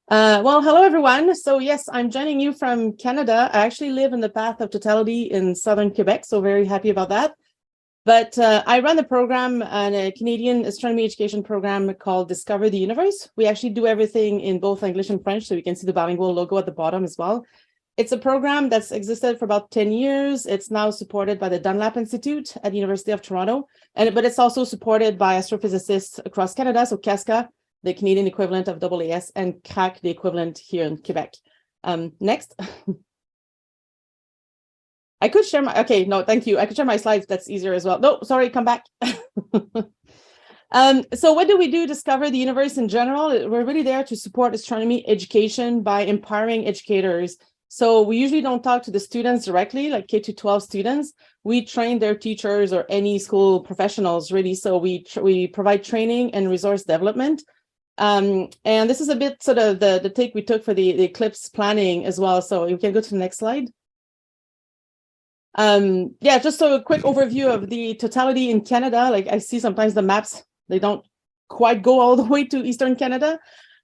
Well, hello, everyone. So yes, I'm joining you from Canada. I actually live in the path of totality in southern Quebec, so very happy about that. But I run a program, a Canadian astronomy education program called Discover the Universe. We actually do everything in both English and French, so you can see the bilingual logo at the bottom as well. It's a program that's existed for about 10 years. It's now supported by the Dunlap Institute at the University of Toronto, but it's also supported by astrophysicists across Canada, so CASCA, the Canadian equivalent of AAS, and CRAC, the equivalent here in Quebec. Next. I could share my, okay, no, thank you. I could share my slides. That's easier as well. No, sorry, come back. So what do we do? Discover the universe in general. We're really there to support astronomy education by empowering educators. So we usually don't talk to the students directly, like K-12 students. We train their teachers or any school professionals, really. So we provide training and resource development. And this is a bit sort of the take we took for the Eclipse planning as well. So you can go to the next slide. Yeah, just a quick overview of the totality in Canada. Like I see sometimes the maps, they don't quite go all the way to Eastern Canada.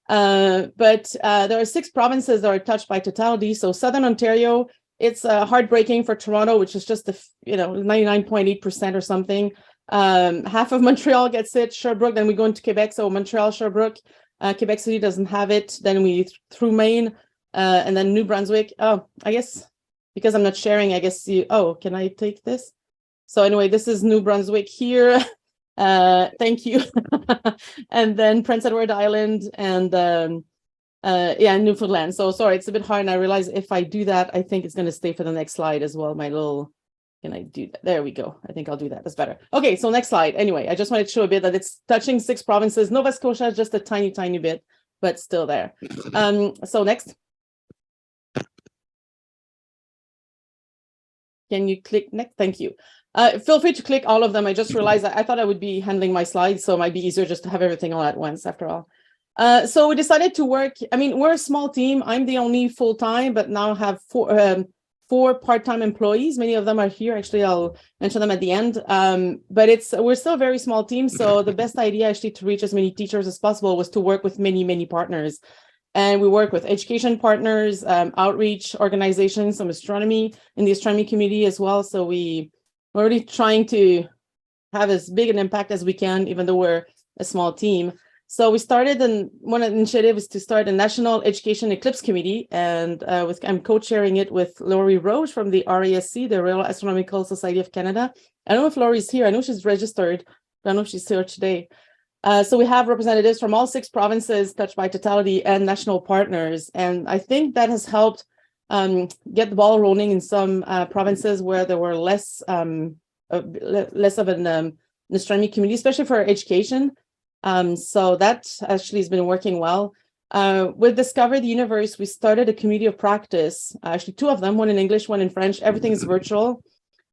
But there are 6 provinces that are touched by totality. So Southern Ontario, it's heartbreaking for Toronto, which is just 99.8% or something. Half of Montreal gets it, Sherbrooke, then we go into Quebec. So Montreal, Sherbrooke, Quebec City doesn't have it. Then we through Maine, and then New Brunswick. Oh, I guess because I'm not sharing, I guess can I take this? So anyway, this is New Brunswick here. Thank you. And then Prince Edward Island and yeah, Newfoundland. So sorry, it's a bit hard. And I realize if I do that, I think it's going to stay for the next slide as well. My little, can I do that? There we go. I think I'll do that. That's better. Okay, so next slide. Anyway, I just wanted to show a bit that it's touching 6 provinces. Nova Scotia is just a tiny, tiny bit, but still there. So next. Can you click next? Thank you. Feel free to click all of them. I just realized I thought I would be handling my slides, so it might be easier just to have everything all at once after all. So we decided to work. I mean, we're a small team. I'm the only full-time, but now have 4 part-time employees. Many of them are here. Actually, I'll mention them at the end. But we're still a very small team. So the best idea actually to reach as many teachers as possible was to work with many, many partners. And we work with education partners, outreach organizations, some astronomy in the astronomy community as well. So we're really trying to have as big an impact as we can, even though we're a small team. So we started, and one of the initiatives is to start a National Education Eclipse Committee, and I'm co-chairing it with Laurie Roche from the RASC, the Royal Astronomical Society of Canada. I don't know if Laurie's here. I know she's registered, but I don't know if she's here today. So we have representatives from all 6 provinces touched by totality and national partners. And I think that has helped get the ball rolling in some provinces where there were less of an astronomy community, especially for education. So that actually has been working well. With Discover the Universe, we started a community of practice, actually 2 of them, one in English, one in French. Everything is virtual.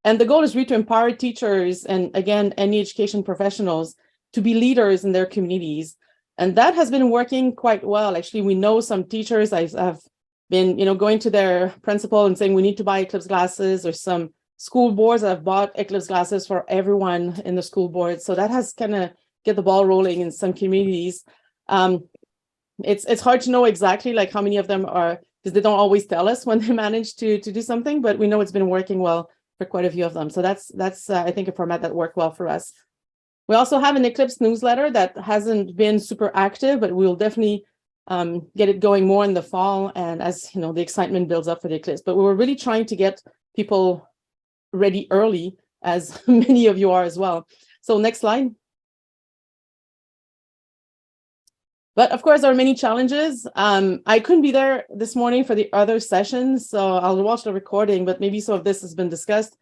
And the goal is really to empower teachers and, again, any education professionals to be leaders in their communities. And that has been working quite well. Actually, we know some teachers have been, going to their principal and saying, we need to buy Eclipse glasses, or some school boards have bought Eclipse glasses for everyone in the school board. So that has kind of get the ball rolling in some communities. It's hard to know exactly like how many of them are, because they don't always tell us when they manage to do something, but we know it's been working well for quite a few of them. So that's I think a format that worked well for us. We also have an Eclipse newsletter that hasn't been super active, but we'll definitely get it going more in the fall, and as the excitement builds up for the Eclipse. But we were really trying to get people ready early, as many of you are as well. So next slide. But of course, there are many challenges. I couldn't be there this morning for the other sessions, so I'll watch the recording, but maybe some of this has been discussed.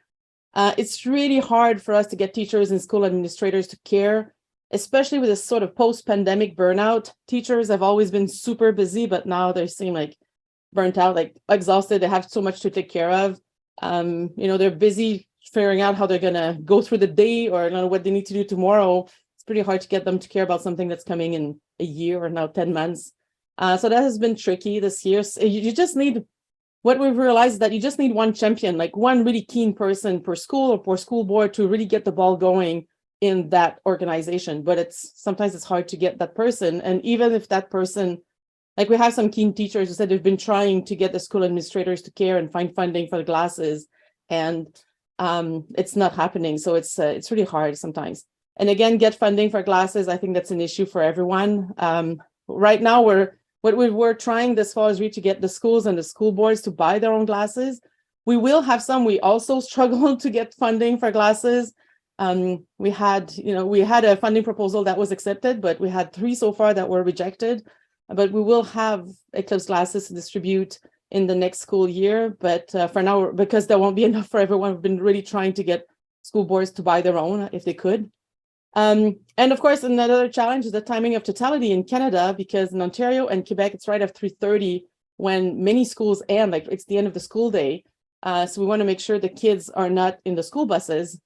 It's really hard for us to get teachers and school administrators to care, especially with this sort of post-pandemic burnout. Teachers have always been super busy, but now they seem like burnt out, like exhausted. They have so much to take care of. They're busy figuring out how they're going to go through the day, or what they need to do tomorrow. It's pretty hard to get them to care about something that's coming in a year or now 10 months. So that has been tricky this year. So you just need, what we've realized is that you just need one champion, like one really keen person per school or per school board to really get the ball going in that organization. But sometimes it's hard to get that person. And even if that person Like we have some keen teachers who said they've been trying to get the school administrators to care and find funding for the glasses, and it's not happening. So it's really hard sometimes. And again, get funding for glasses. I think that's an issue for everyone. Right now, what we were trying this fall is really to get the schools and the school boards to buy their own glasses. We will have some. We also struggled to get funding for glasses. We had a funding proposal that was accepted, but we had 3 so far that were rejected. But we will have Eclipse glasses to distribute in the next school year. But for now, because there won't be enough for everyone, we've been really trying to get school boards to buy their own if they could. And of course, another challenge is the timing of totality in Canada, because in Ontario and Quebec, it's right at 3:30 when many schools end, like it's the end of the school day. So we want to make sure the kids are not in the school buses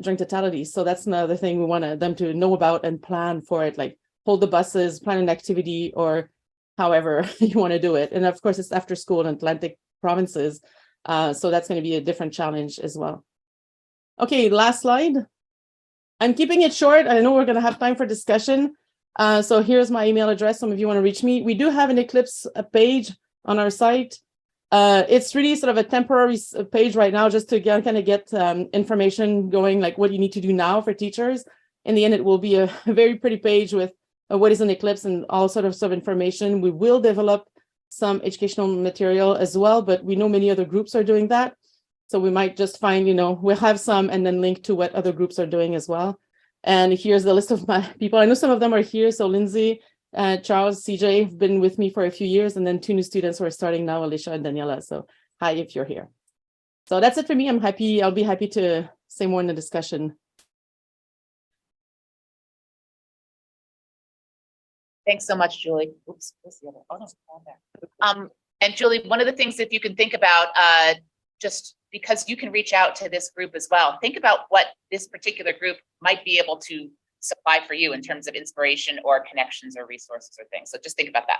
during totality. So that's another thing we want them to know about and plan for it, like hold the buses, plan an activity, or however you want to do it. And of course, it's after school in Atlantic provinces. So that's going to be a different challenge as well. Okay, last slide. I'm keeping it short. I know we're going to have time for discussion. So here's my email address. Some of you want to reach me. We do have an Eclipse page on our site. It's really sort of a temporary page right now, just to kind of get information going, like what you need to do now for teachers. In the end, it will be a very pretty page with what is an Eclipse and all sort of information. We will develop some educational material as well, but we know many other groups are doing that. So we might just find, we'll have some and then link to what other groups are doing as well. And here's the list of my people. I know some of them are here. So Lindsay, Charles, CJ have been with me for a few years, and then 2 new students who are starting now, Alicia and Daniela. So hi, if you're here. So that's it for me. I'll be happy to say more in the discussion. Thanks so much, Julie. Oops, where's the other? Oh, no, and Julie, one of the things that you can think about, just because you can reach out to this group as well, think about what this particular group might be able to supply for you in terms of inspiration or connections or resources or things. So just think about that.